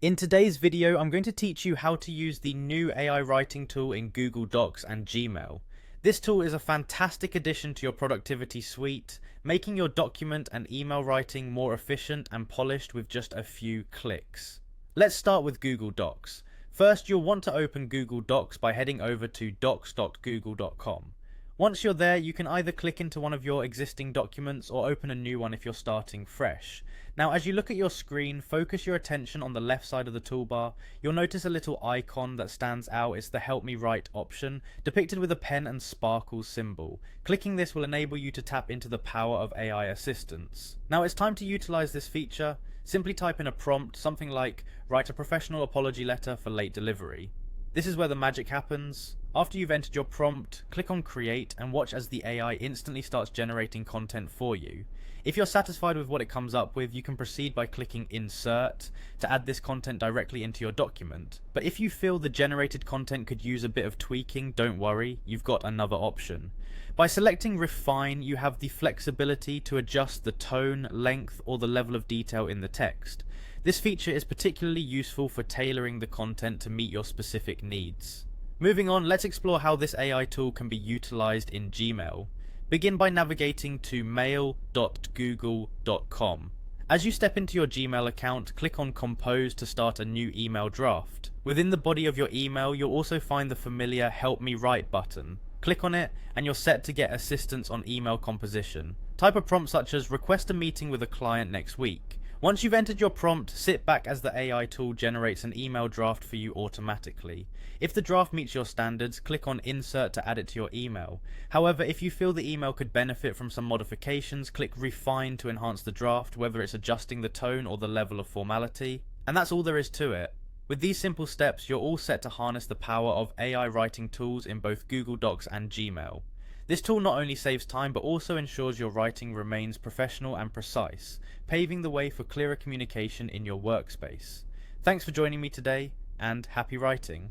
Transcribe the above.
In today's video, I'm going to teach you how to use the new AI writing tool in Google Docs and Gmail. This tool is a fantastic addition to your productivity suite, making your document and email writing more efficient and polished with just a few clicks. Let's start with Google Docs. First, you'll want to open Google Docs by heading over to docs.google.com. Once you're there, you can either click into one of your existing documents or open a new one if you're starting fresh. Now, as you look at your screen, focus your attention on the left side of the toolbar. You'll notice a little icon that stands out. It's the Help Me Write option, depicted with a pen and sparkles symbol. Clicking this will enable you to tap into the power of AI assistance. Now it's time to utilize this feature. Simply type in a prompt, something like, "Write a professional apology letter for late delivery." This is where the magic happens. After you've entered your prompt, click on Create and watch as the AI instantly starts generating content for you. If you're satisfied with what it comes up with, you can proceed by clicking Insert to add this content directly into your document. But if you feel the generated content could use a bit of tweaking, don't worry, you've got another option. By selecting Refine, you have the flexibility to adjust the tone, length, or the level of detail in the text. This feature is particularly useful for tailoring the content to meet your specific needs. Moving on, let's explore how this AI tool can be utilized in Gmail. Begin by navigating to mail.google.com. As you step into your Gmail account, click on Compose to start a new email draft. Within the body of your email, you'll also find the familiar Help Me Write button. Click on it and you're set to get assistance on email composition. Type a prompt such as "Request a meeting with a client next week." Once you've entered your prompt, sit back as the AI tool generates an email draft for you automatically. If the draft meets your standards, click on Insert to add it to your email. However, if you feel the email could benefit from some modifications, click Refine to enhance the draft, whether it's adjusting the tone or the level of formality. And that's all there is to it. With these simple steps, you're all set to harness the power of AI writing tools in both Google Docs and Gmail. This tool not only saves time but also ensures your writing remains professional and precise, paving the way for clearer communication in your workspace. Thanks for joining me today, and happy writing!